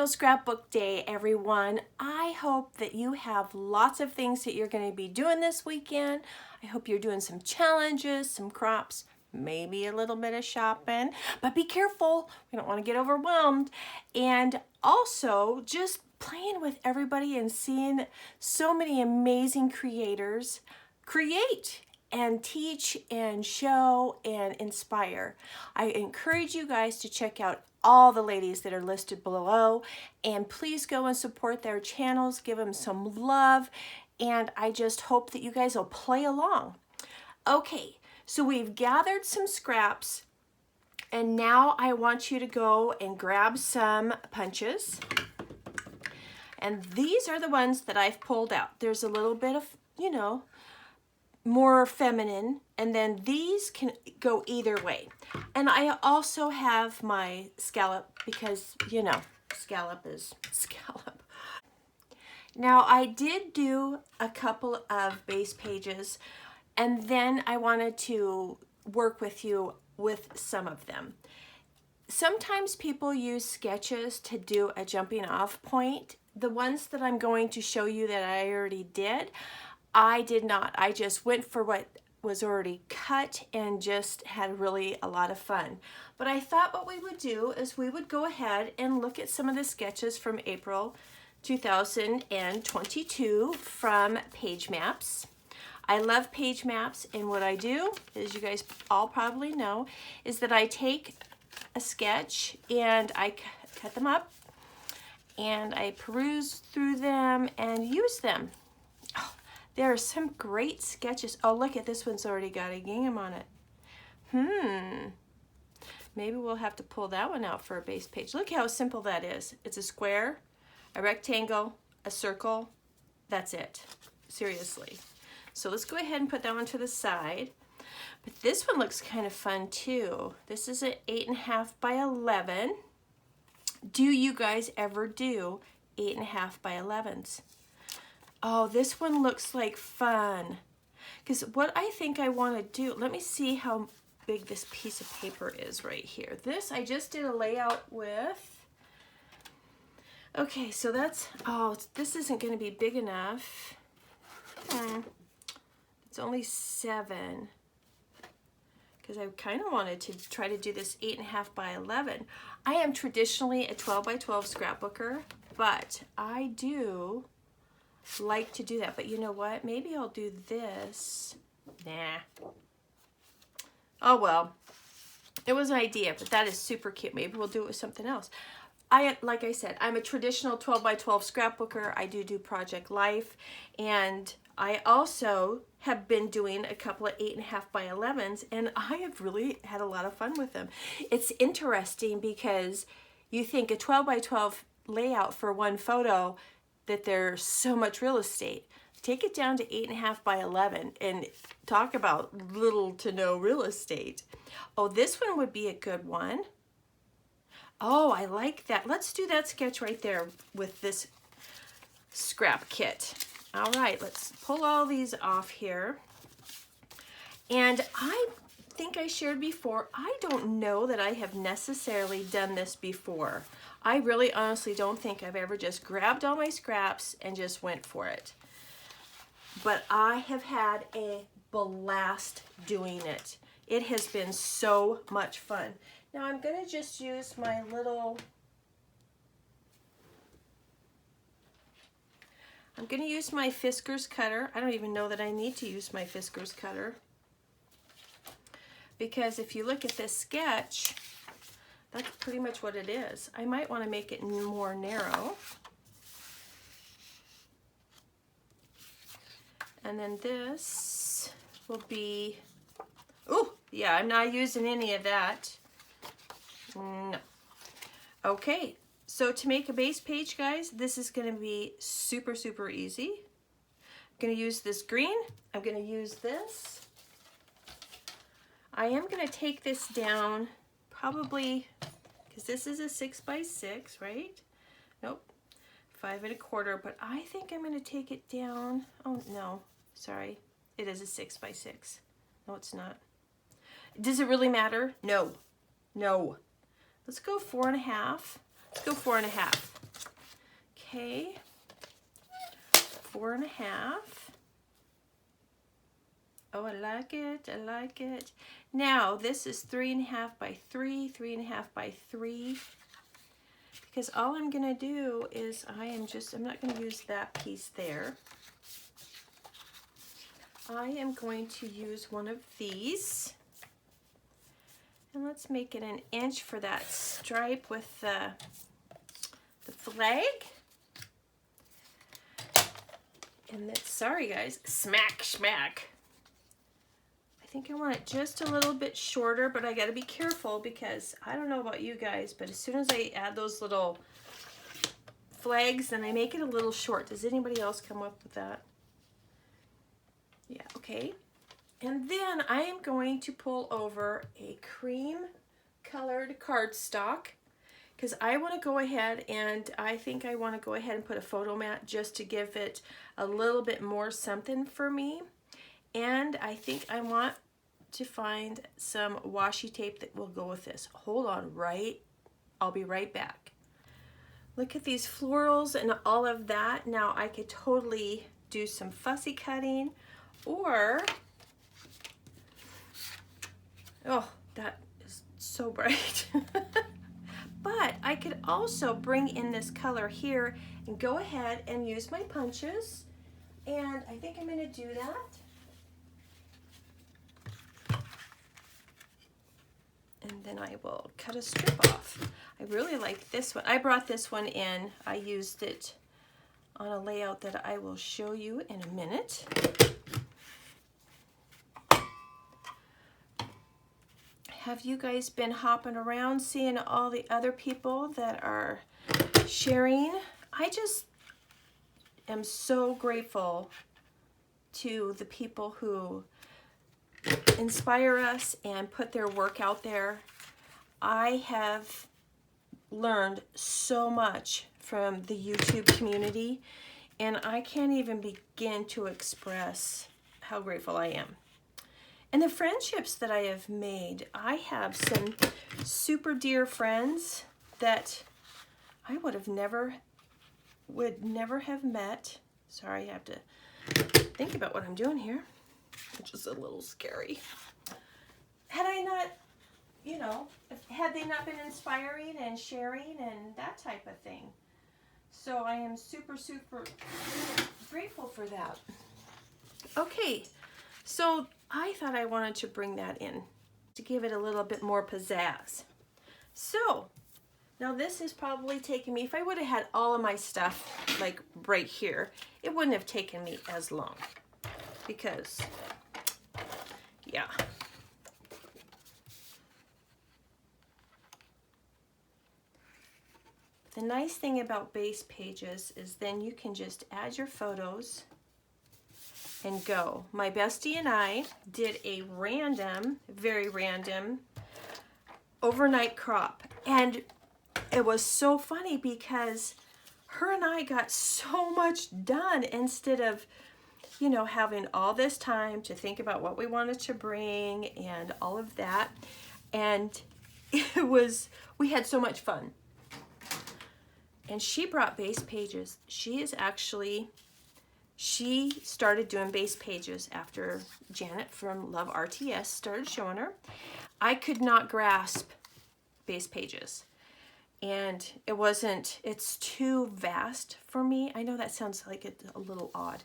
National Scrapbook Day, everyone. I hope that you have lots of things that you're going to be doing this weekend. I hope you're doing some challenges, some crops, maybe a little bit of shopping, but be careful. We don't want to get overwhelmed. And also just playing with everybody and seeing so many amazing creators create and teach and show and inspire. I encourage you guys to check out all the ladies that are listed below, and please go and support their channels, give them some love, and I just hope that you guys will play along. Okay, so we've gathered some scraps, and now I want you to go and grab some punches. And these are the ones that I've pulled out. There's a little bit of, you know, more feminine, and then these can go either way. And I also have my scallop because, you know, scallop is scallop. Now I did do a couple of base pages, and then I wanted to work with you with some of them. Sometimes people use sketches to do a jumping off point. The ones that I'm going to show you that I already did, I did not. I just went for what was already cut and just had really a lot of fun. But I thought what we would do is we would go ahead and look at some of the sketches from April 2022 from Page Maps. I love Page Maps, and what I do, as you guys all probably know, is that I take a sketch and I cut them up and I peruse through them and use them. There are some great sketches. Oh, look at this one's already got a gingham on it. Maybe we'll have to pull that one out for a base page. Look how simple that is. It's a square, a rectangle, a circle. That's it. Seriously. So let's go ahead and put that one to the side. But this one looks kind of fun too. This is an 8.5 by 11. Do you guys ever do 8.5 by 11s? Oh, this one looks like fun. Because what I think I want to do, let me see how big this piece of paper is right here. This, I just did a layout with. Okay, so that's, oh, this isn't going to be big enough. It's only 7. Because I kind of wanted to try to do this 8.5 by 11. I am traditionally a 12 by 12 scrapbooker, but I do like to do that. But you know what? Maybe I'll do this. Nah. Oh well. It was an idea, but that is super cute. Maybe we'll do it with something else. Like I said, I'm a traditional 12 by 12 scrapbooker. I do Project Life, and I also have been doing a couple of 8.5 by 11s, and I have really had a lot of fun with them. It's interesting because you think a 12 by 12 layout for one photo, that there's so much real estate. Take it down to 8.5 by 11 and talk about little to no real estate. Oh, this one would be a good one. Oh, I like that. Let's do that sketch right there with this scrap kit. All right, let's pull all these off here. And I think I shared before, I don't know that I have necessarily done this before. I really honestly don't think I've ever just grabbed all my scraps and just went for it. But I have had a blast doing it. It has been so much fun. Now I'm going to just use my little, I'm going to use my Fiskars cutter. I don't even know that I need to use my Fiskars cutter, because if you look at this sketch, that's pretty much what it is. I might want to make it more narrow. And then this will be, oh, yeah, I'm not using any of that. No. Okay, so to make a base page, guys, this is going to be super, super easy. I'm going to use this green. I'm going to use this. I am going to take this down probably, because this is a 6 by 6, right? Nope, 5 1/4, but I think I'm going to take it down. Oh, no, sorry. It is a 6 by 6. No, it's not. Does it really matter? No, no. Let's go 4 1/2. Let's go 4 1/2. Okay, 4.5. Oh, I like it, I like it. Now, this is 3.5 by 3, 3.5 by 3. Because all I'm gonna do is I'm not gonna use that piece there. I am going to use one of these. And let's make it 1 inch for that stripe with the flag. And then, sorry guys, smack, smack. I think I want it just a little bit shorter, but I gotta be careful because I don't know about you guys, but as soon as I add those little flags, then I make it a little short. Does anybody else come up with that? Yeah, okay. And then I am going to pull over a cream colored cardstock because I want to go ahead and I think I want to go ahead and put a photo mat just to give it a little bit more something for me. And I think I want to find some washi tape that will go with this. Hold on, I'll be right back. Look at these florals and all of that. Now I could totally do some fussy cutting, or, oh, that is so bright. But I could also bring in this color here and go ahead and use my punches. And I think I'm gonna do that. And then I will cut a strip off. I really like this one. I brought this one in. I used it on a layout that I will show you in a minute. Have you guys been hopping around seeing all the other people that are sharing? I just am so grateful to the people who inspire us and put their work out there. I have learned so much from the YouTube community, and I can't even begin to express how grateful I am. And the friendships that I have made. I have some super dear friends that I would never have met. Sorry, I have to think about what I'm doing here, which is a little scary. Had I not, you know, had they not been inspiring and sharing and that type of thing. So I am super, super grateful for that. Okay, so I thought I wanted to bring that in to give it a little bit more pizzazz. So now this is probably taken me, if I would have had all of my stuff like right here, it wouldn't have taken me as long because, yeah. The nice thing about base pages is then you can just add your photos and go. My bestie and I did a random, very random overnight crop, and it was so funny because her and I got so much done instead of, you know, having all this time to think about what we wanted to bring and all of that. And we had so much fun. And she brought base pages. She started doing base pages after Janet from Love RTS started showing her. I could not grasp base pages. And it's too vast for me. I know that sounds like it's a little odd,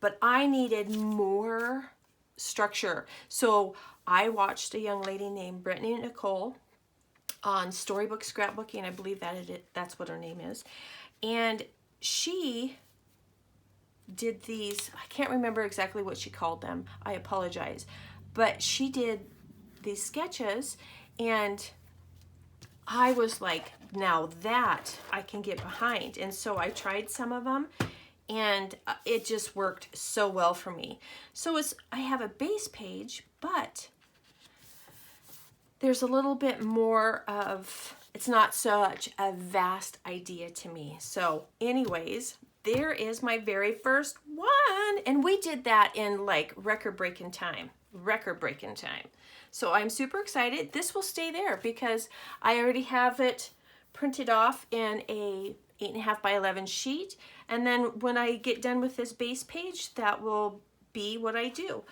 but I needed more structure. So I watched a young lady named Brittany Nicole on Storybook Scrapbooking. I believe that's what her name is. And she did these, I can't remember exactly what she called them. I apologize. But she did these sketches, and I was like, now that I can get behind. And so I tried some of them, and it just worked so well for me. So I have a base page, but there's a little bit more of, it's not such a vast idea to me. So anyways, there is my very first one. And we did that in like record-breaking time. So I'm super excited. This will stay there because I already have it printed off in a 8.5 by 11 sheet. And then when I get done with this base page, that will be what I do.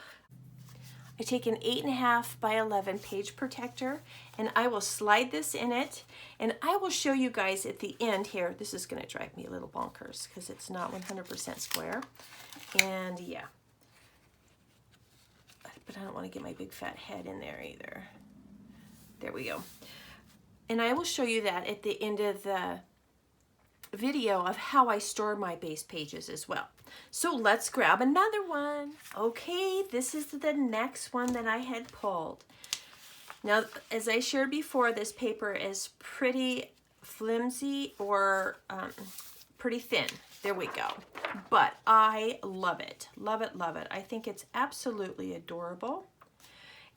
I take an 8.5 by 11 page protector and I will slide this in it, and I will show you guys at the end here. This is going to drive me a little bonkers because it's not 100% square. And yeah, but I don't want to get my big fat head in there either. There we go. And I will show you that at the end of the video of how I store my base pages as well. So let's grab another one. Okay, this is the next one that I had pulled. Now, as I shared before, this paper is pretty flimsy or pretty thin. There we go. But I love it. Love it, love it. I think it's absolutely adorable.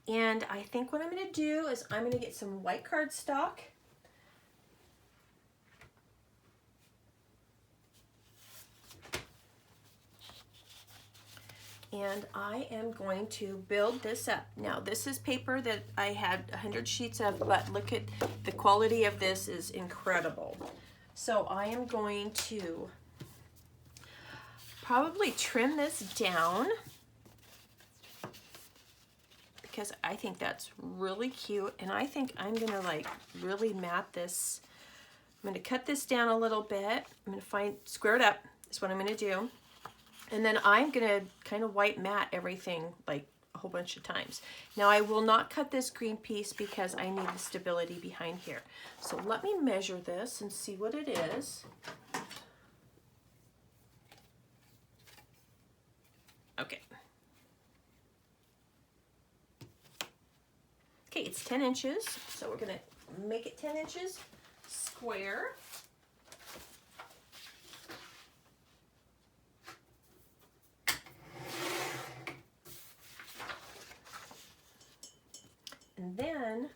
And I think what I'm going to do is I'm going to get some white cardstock. And I am going to build this up. Now, this is paper that I had 100 sheets of, but look at the quality of this is incredible. So I am going to probably trim this down because I think that's really cute, and I think I'm gonna like really mat this. I'm gonna cut this down a little bit. I'm gonna square it up. That's what I'm gonna do. And then I'm gonna kind of white mat everything like a whole bunch of times. Now I will not cut this green piece because I need the stability behind here. So let me measure this and see what it is. Okay. Okay, it's 10 inches, so we're gonna make it 10 inches square. And then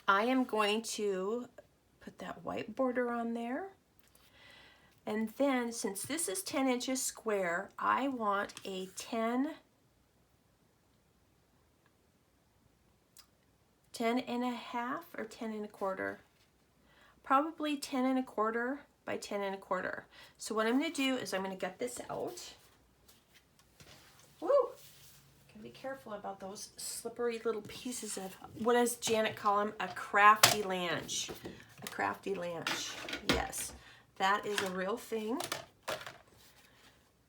I am going to put that white border on there. And then since this is 10 inches square, I want a 10 and a half or 10 and a quarter. Probably 10 and a quarter by 10 and a quarter. So what I'm going to do is I'm going to gut this out. Woo! Be careful about those slippery little pieces of, what does Janet call them? A crafty lanch. A crafty lanch. Yes, that is a real thing.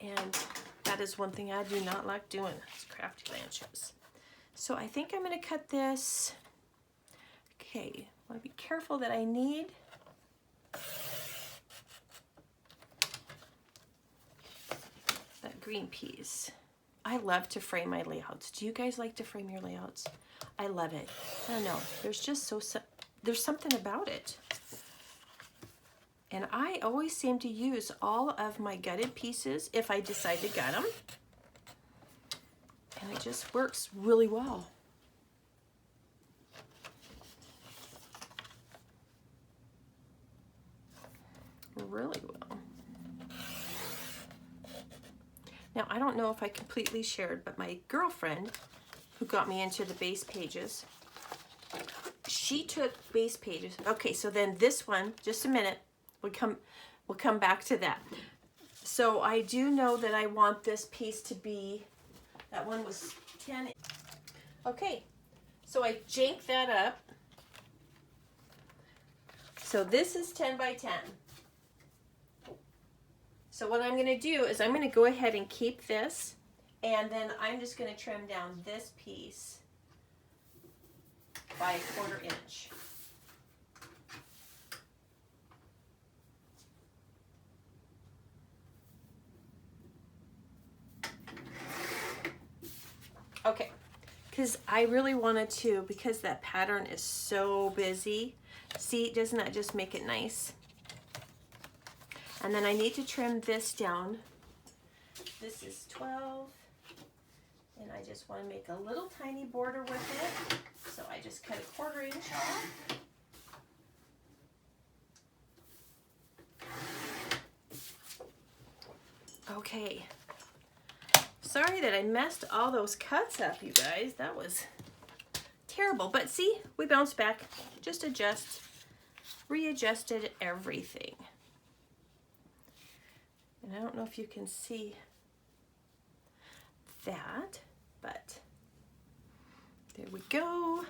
And that is one thing I do not like doing, is crafty lanches. So I think I'm going to cut this. Okay, I want to be careful that I need that green piece. I love to frame my layouts. Do you guys like to frame your layouts? I love it. I don't know. There's just there's something about it. And I always seem to use all of my gutted pieces if I decide to gut them. And it just works really well. Really well. Now, I don't know if I completely shared, but my girlfriend, who got me into the base pages, she took base pages. Okay, so then this one, just a minute, we'll come back to that. So I do know that I want this piece to be, that one was 10. Okay, so I janked that up. So this is 10 by 10. So what I'm going to do is I'm going to go ahead and keep this, and then I'm just going to trim down this piece by 1/4 inch. Okay, because I really wanted to, because that pattern is so busy. See, doesn't that just make it nice? And then I need to trim this down. This is 12, and I just want to make a little tiny border with it. So I just cut 1/4 inch off. Okay. Sorry that I messed all those cuts up, you guys. That was terrible. But see, we bounced back. Just adjust. readjusted everything. And I don't know if you can see that, but there we go.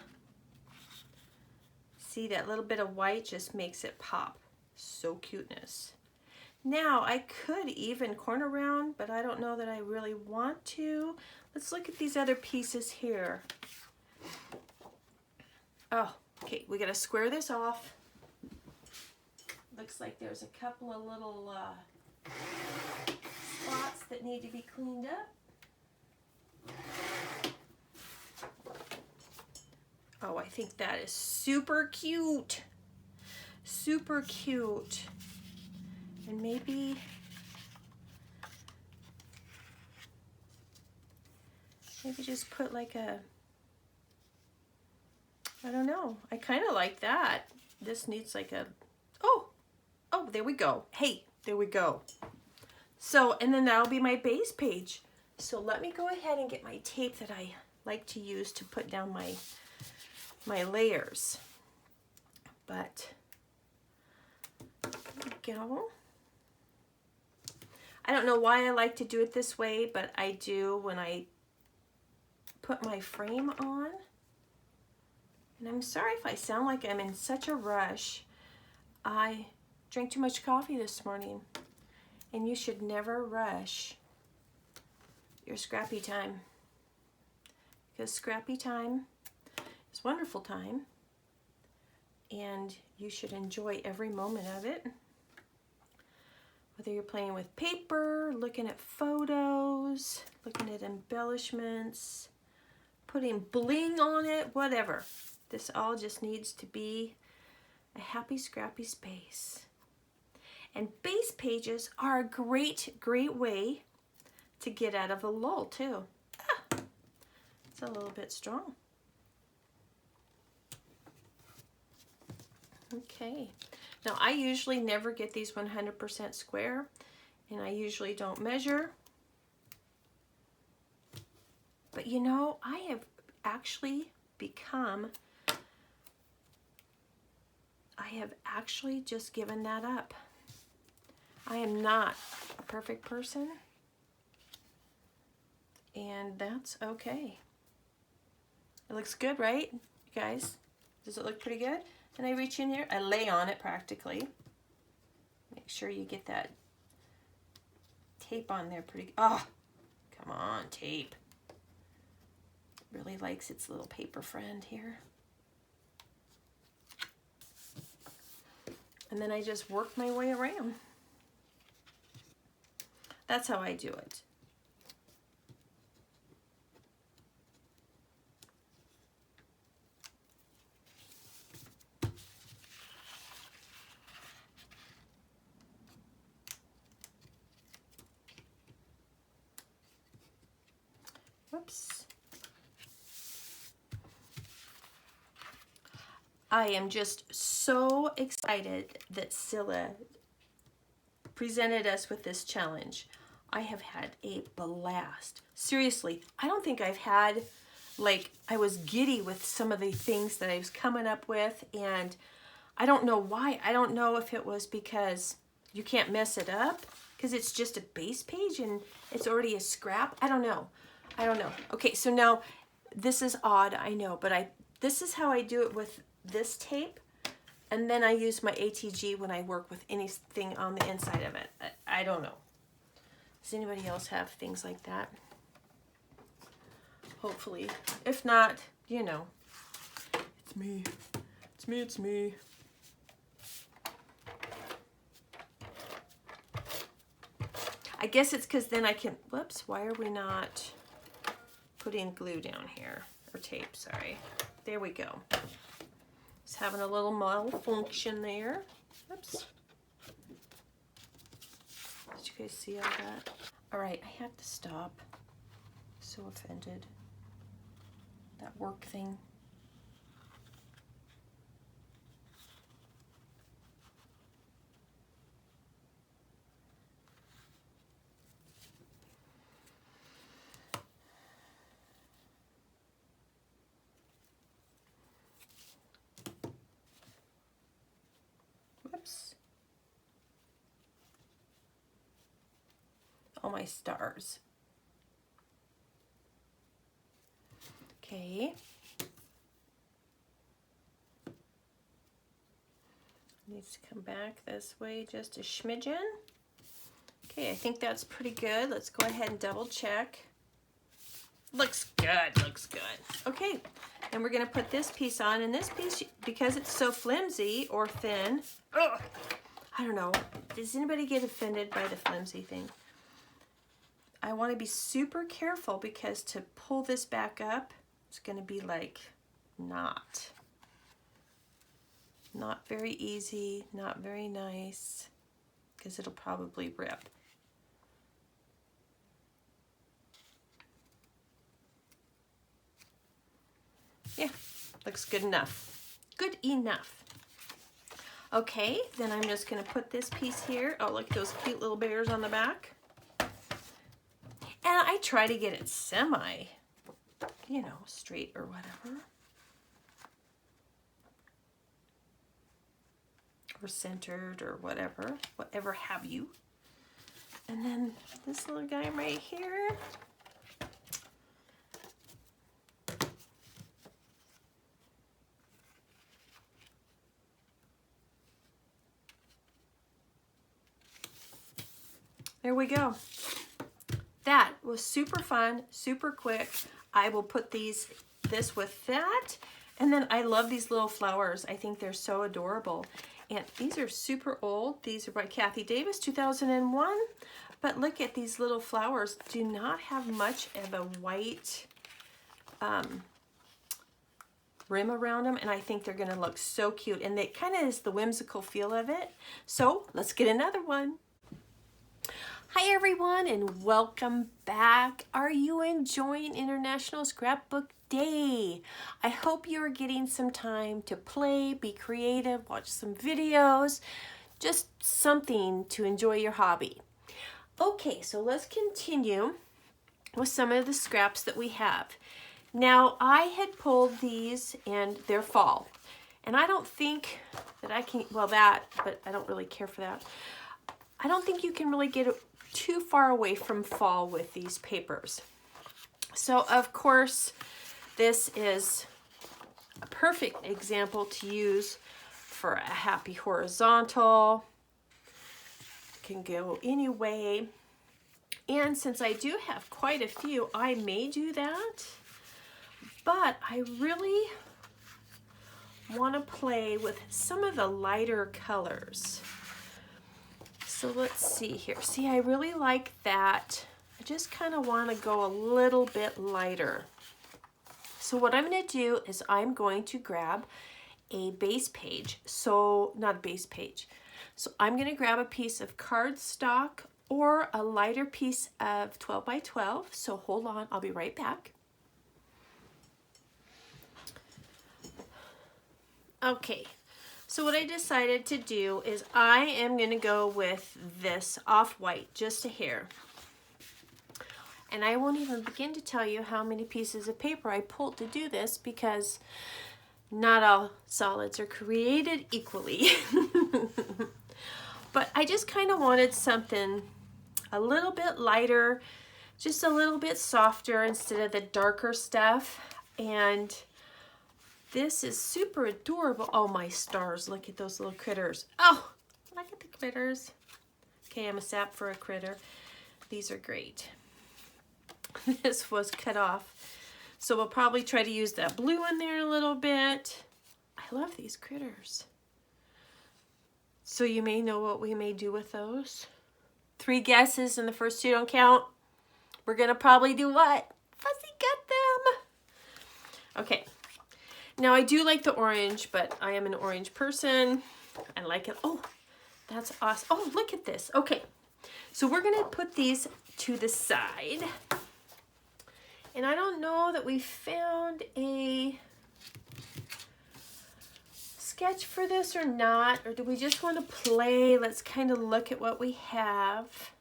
See, that little bit of white just makes it pop. So cuteness. Now I could even corner round, but I don't know that I really want to. Let's look at these other pieces here. Oh, okay, we gotta square this off. Looks like there's a couple of little spots that need to be cleaned up. Oh, I think that is super cute. Super cute. And maybe just put like a, I don't know. I kind of like that. This needs like a, oh, there we go. Hey, there we go. So, and then that'll be my base page. So let me go ahead and get my tape that I like to use to put down my layers. But there we go. I don't know why I like to do it this way, but I do when I put my frame on. And I'm sorry if I sound like I'm in such a rush. I drank too much coffee this morning, and you should never rush your scrappy time, because scrappy time is wonderful time, and you should enjoy every moment of it. Whether you're playing with paper, looking at photos, looking at embellishments, putting bling on it, whatever. This all just needs to be a happy, scrappy space. And base pages are a great, great way to get out of a lull too. Ah, it's a little bit strong. Okay. Now, I usually never get these 100% square, and I usually don't measure. But you know, I have actually just given that up. I am not a perfect person, and that's okay. It looks good, right, you guys? Does it look pretty good? And I reach in here, I lay on it practically. Make sure you get that tape on there pretty, oh, come on, tape. It really likes its little paper friend here. And then I just work my way around. That's how I do it. Whoops. I am just so excited that Scylla presented us with this challenge. I have had a blast. Seriously, I don't think I've had, like, I was giddy with some of the things that I was coming up with, and I don't know why. I don't know if it was because you can't mess it up, because it's just a base page and it's already a scrap. I don't know. Okay, so now this is odd, I know, but this is how I do it with this tape, and then I use my ATG when I work with anything on the inside of it. I don't know. Does anybody else have things like that? Hopefully. If not, you know, it's me. It's me. I guess it's because then I can, whoops, why are we not putting glue down here? Or tape, sorry. There we go. It's having a little malfunction there. Oops. Did you guys see all that? All right, I have to stop. So offended. That work thing. Oh my stars. Okay. Needs to come back this way just a smidgen. Okay, I think that's pretty good. Let's go ahead and double check. Looks good, looks good. Okay, and we're gonna put this piece on, and this piece, because it's so flimsy or thin, ugh, I don't know, does anybody get offended by the flimsy thing? I wanna be super careful because to pull this back up, it's gonna be like not very easy, not very nice, because it'll probably rip. Yeah, looks good enough. Good enough. Okay, then I'm just gonna put this piece here. Oh, look at those cute little bears on the back. And I try to get it semi, you know, straight or whatever. Or centered or whatever have you. And then this little guy right here. There we go. That was super fun, super quick. I will put this with that. And then I love these little flowers. I think they're so adorable. And these are super old. These are by Kathy Davis, 2001. But look at these little flowers. Do not have much of a white rim around them. And I think they're gonna look so cute. And it kind of is the whimsical feel of it. So let's get another one. Hi everyone and welcome back. Are you enjoying International Scrapbook Day? I hope you're getting some time to play, be creative, watch some videos, just something to enjoy your hobby. Okay, so let's continue with some of the scraps that we have. Now I had pulled these and they're fall. And I don't think that I can, well that, but I don't really care for that. I don't think you can really get too far away from fall with these papers. So of course, this is a perfect example to use for a happy horizontal. It can go any way. And since I do have quite a few, I may do that, but I really want to play with some of the lighter colors. So let's see here. See, I really like that. I just kind of want to go a little bit lighter. So what I'm going to do is I'm going to grab a base page. So, not a base page. So I'm going to grab a piece of cardstock or a lighter piece of 12 by 12. So hold on, I'll be right back. Okay. So what I decided to do is I am going to go with this off-white, just a hair. And I won't even begin to tell you how many pieces of paper I pulled to do this because not all solids are created equally. But I just kind of wanted something a little bit lighter, just a little bit softer instead of the darker stuff. And this is super adorable. Oh, my stars. Look at those little critters. Oh, look at the critters. Okay, I'm a sap for a critter. These are great. This was cut off. So we'll probably try to use that blue in there a little bit. I love these critters. So you may know what we may do with those. 3 guesses and the first 2 don't count. We're going to probably do what? Fuzzy cut them. Okay. Now I do like the orange, but I am an orange person. I like it. Oh, that's awesome. Oh, look at this. Okay, so we're gonna put these to the side. And I don't know that we found a sketch for this or not, or do we just want to play? Let's kind of look at what we have.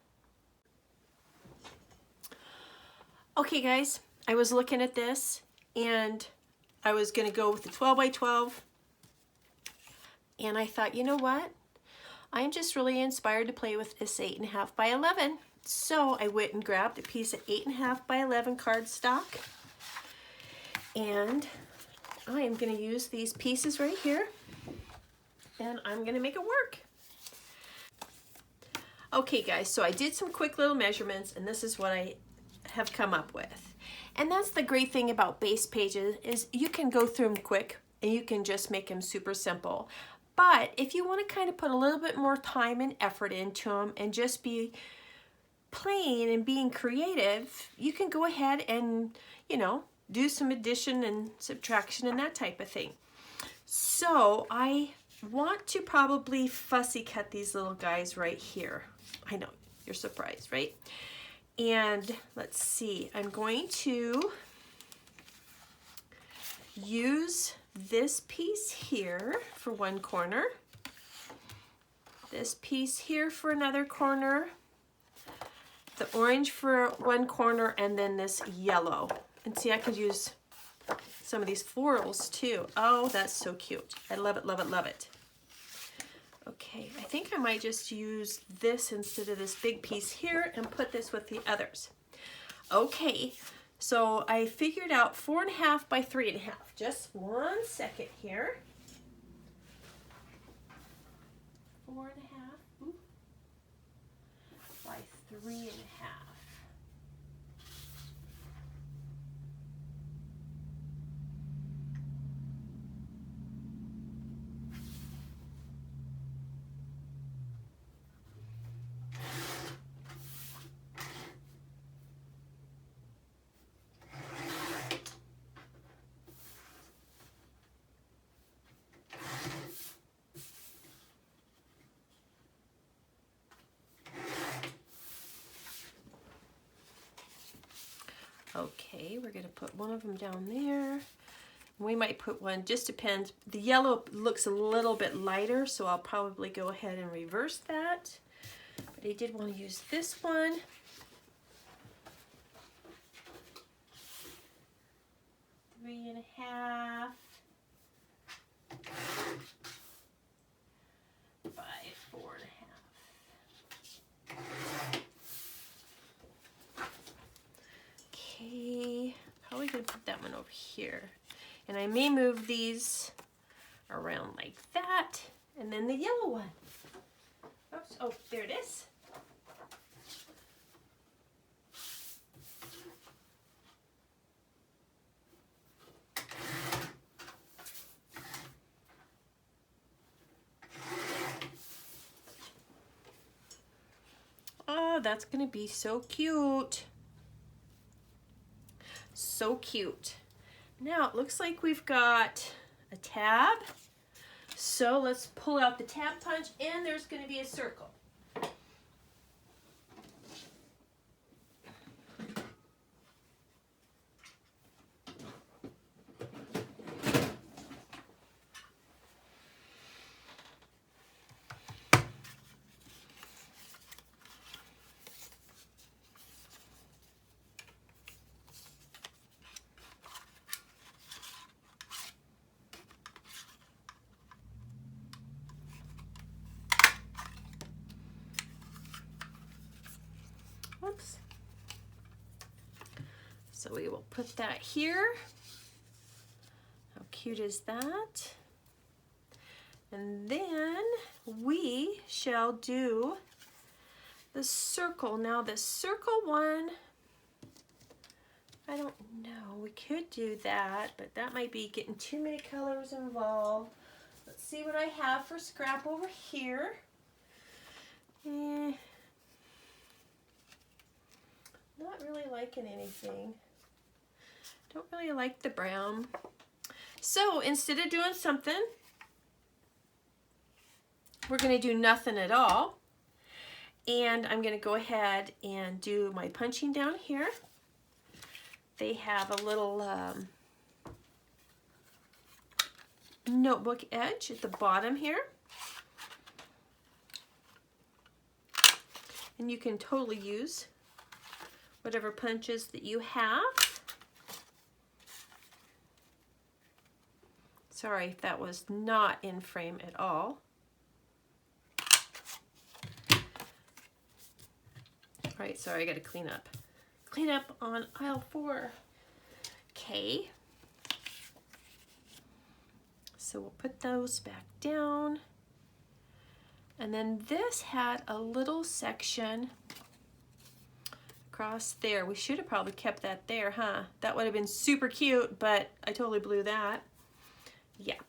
Okay guys, I was looking at this and I was going to go with the 12 by 12. And I thought, you know what? I'm just really inspired to play with this 8.5 by 11. So I went and grabbed a piece of 8.5 by 11 cardstock, and I am going to use these pieces right here, and I'm going to make it work. Okay guys, so I did some quick little measurements, and this is what I have come up with. And that's the great thing about base pages, is you can go through them quick and you can just make them super simple. But if you want to kind of put a little bit more time and effort into them and just be playing and being creative, you can go ahead and, you know, do some addition and subtraction and that type of thing. So I want to probably fussy cut these little guys right here. I know, you're surprised, right? And let's see, I'm going to use this piece here for one corner, this piece here for another corner, the orange for one corner, and then this yellow. And see, I could use some of these florals too. Oh, that's so cute. I love it, love it, love it. Okay, I think I might just use this instead of this big piece here and put this with the others. Okay, so I figured out 4.5 by 3.5. Just 1 second here. 4.5 by 3.5. Okay, we're going to put one of them down there. We might put one, just depends. The yellow looks a little bit lighter, so I'll probably go ahead and reverse that. But I did want to use this one. Three and a half by 4.5. Okay, probably gonna put that one over here. And I may move these around like that. And then the yellow one. Oops, oh, there it is. Oh, that's gonna be so cute. So cute. Now it looks like we've got a tab. So let's pull out the tab punch, and there's going to be a circle. Whoops. So we will put that here. How cute is that? And then we shall do the circle. Now the circle one, I don't know, we could do that, but that might be getting too many colors involved. Let's see what I have for scrap over here. Not really liking anything. Don't really like the brown. So instead of doing something, we're going to do nothing at all. And I'm going to go ahead and do my punching down here. They have a little notebook edge at the bottom here. And you can totally use whatever punches that you have. Sorry if that was not in frame at all. right, sorry, I gotta clean up. Clean up on aisle 4. Okay. So we'll put those back down. And then this had a little section across there. We should have probably kept that there, huh? That would have been super cute, but I totally blew that. Yeah,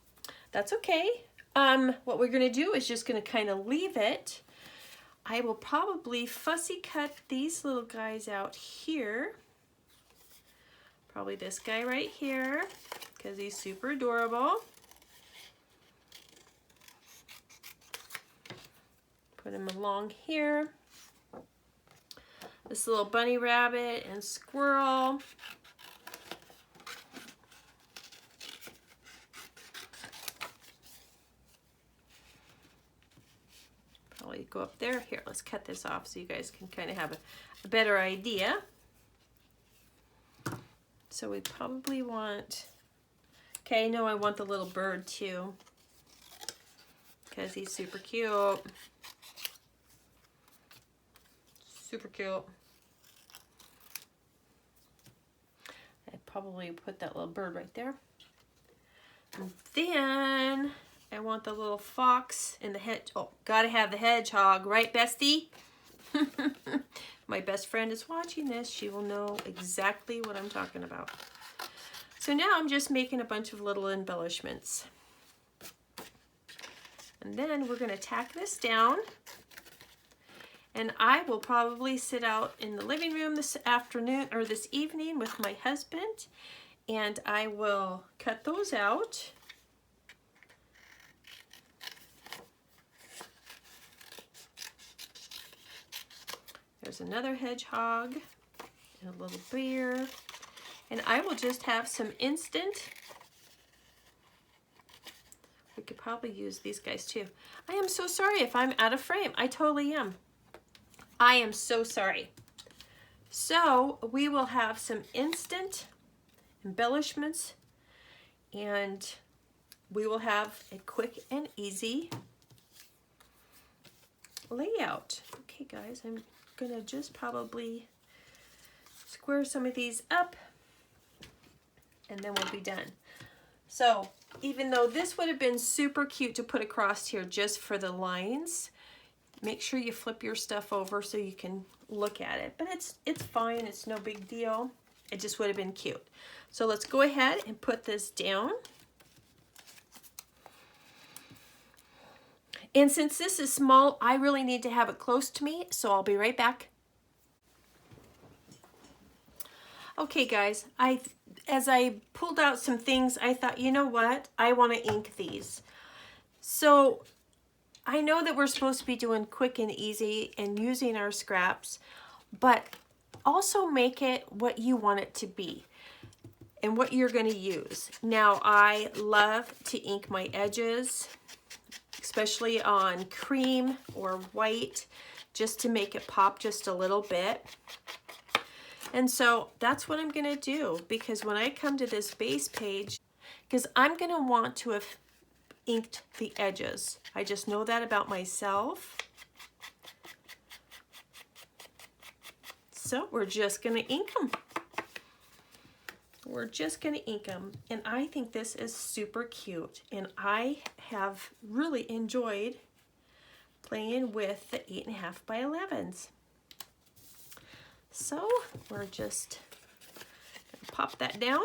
that's okay. What we're gonna do is just gonna kind of leave it. I will probably fussy cut these little guys out here. Probably this guy right here, because he's super adorable. Put him along here. This little bunny rabbit and squirrel. Probably go up there. Here, let's cut this off so you guys can kind of have a better idea. So we probably want, okay, no, I want the little bird too, because he's super cute. Super cute. I'd probably put that little bird right there. And then I want the little fox and the hedge. Oh, gotta have the hedgehog, right, bestie? My best friend is watching this. She will know exactly what I'm talking about. So now I'm just making a bunch of little embellishments. And then we're gonna tack this down. And I will probably sit out in the living room this afternoon or this evening with my husband, and I will cut those out. There's another hedgehog and a little bear. And I will just have some instant. We could probably use these guys too. I am so sorry if I'm out of frame. I totally am. I am so sorry. So we will have some instant embellishments, and we will have a quick and easy layout. Okay guys, I'm gonna just probably square some of these up, and then we'll be done. So even though this would have been super cute to put across here just for the lines, make sure you flip your stuff over so you can look at it. But it's fine, it's no big deal. It just would have been cute. So let's go ahead and put this down. And since this is small, I really need to have it close to me, so I'll be right back. Okay guys, as I pulled out some things, I thought, you know what? I want to ink these. So I know that we're supposed to be doing quick and easy and using our scraps, but also make it what you want it to be and what you're going to use. Now, I love to ink my edges, especially on cream or white, just to make it pop just a little bit. And so that's what I'm going to do, because when I come to this base page, because I'm going to want to have inked the edges. I just know that about myself. So we're just going to ink them. We're just going to ink them. And I think this is super cute. And I have really enjoyed playing with the 8.5 by 11s. So we're just going to pop that down.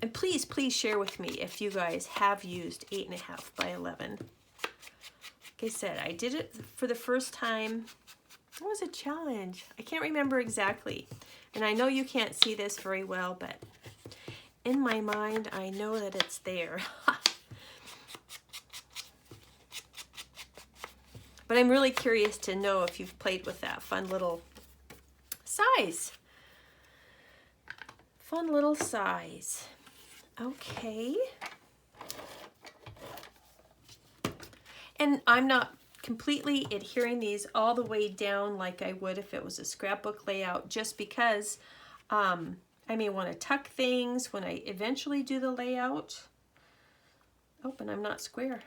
And please, please share with me if you guys have used 8.5 by 11. Like I said, I did it for the first time. It was a challenge. I can't remember exactly. And I know you can't see this very well, but in my mind, I know that it's there. But I'm really curious to know if you've played with that fun little size. Fun little size. Okay. And I'm not completely adhering these all the way down like I would if it was a scrapbook layout, just because I may want to tuck things when I eventually do the layout. Oh, and I'm not square.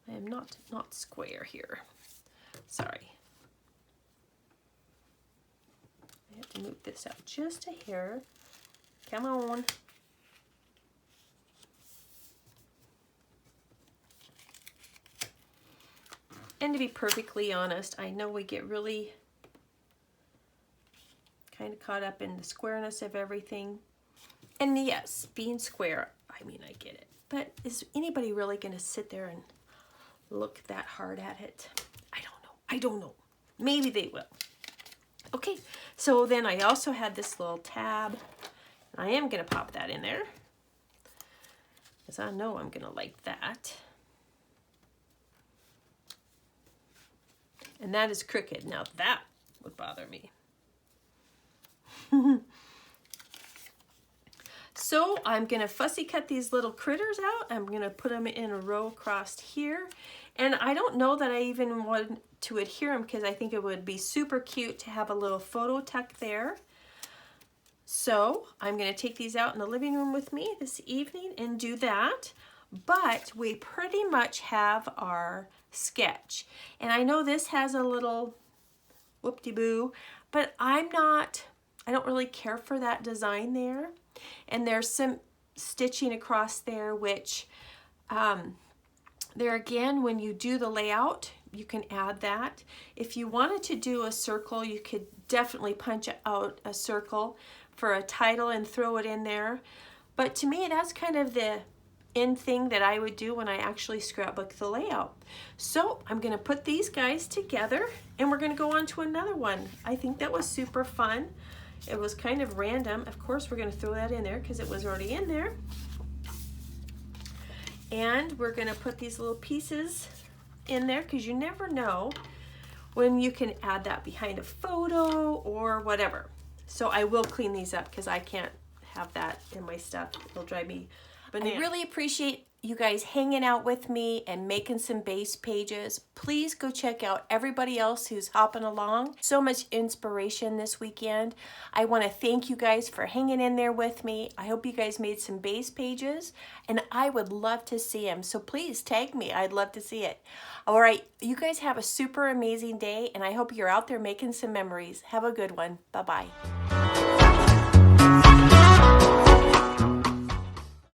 I am not square here. Sorry. I have to move this out just a hair. Come on. And to be perfectly honest, I know we get really kind of caught up in the squareness of everything. And yes, being square, I mean, I get it. But is anybody really going to sit there and look that hard at it? I don't know. I don't know. Maybe they will. Okay, so then I also had this little tab. I am going to pop that in there, because I know I'm going to like that. And that is crooked. Now that would bother me. So I'm going to fussy cut these little critters out. I'm going to put them in a row across here. And I don't know that I even want to adhere them, because I think it would be super cute to have a little photo tuck there. So I'm going to take these out in the living room with me this evening and do that. But we pretty much have our sketch. And I know this has a little whoop-de-boo, but I don't really care for that design there. And there's some stitching across there, which there again, when you do the layout, you can add that. If you wanted to do a circle, you could definitely punch out a circle for a title and throw it in there. But to me, that's kind of the end thing that I would do when I actually scrapbook the layout. So I'm going to put these guys together and we're going to go on to another one. I think that was super fun. It was kind of random. Of course, we're going to throw that in there because it was already in there. And we're going to put these little pieces in there, because you never know when you can add that behind a photo or whatever. So I will clean these up, because I can't have that in my stuff. It'll drive me bananas. I really appreciate you guys hanging out with me and making some base pages. Please go check out everybody else who's hopping along. So much inspiration this weekend. I want to thank you guys for hanging in there with me. I hope you guys made some base pages, and I would love to see them. So please tag me. I'd love to see it. All right, you guys have a super amazing day, and I hope you're out there making some memories. Have a good one. Bye-bye.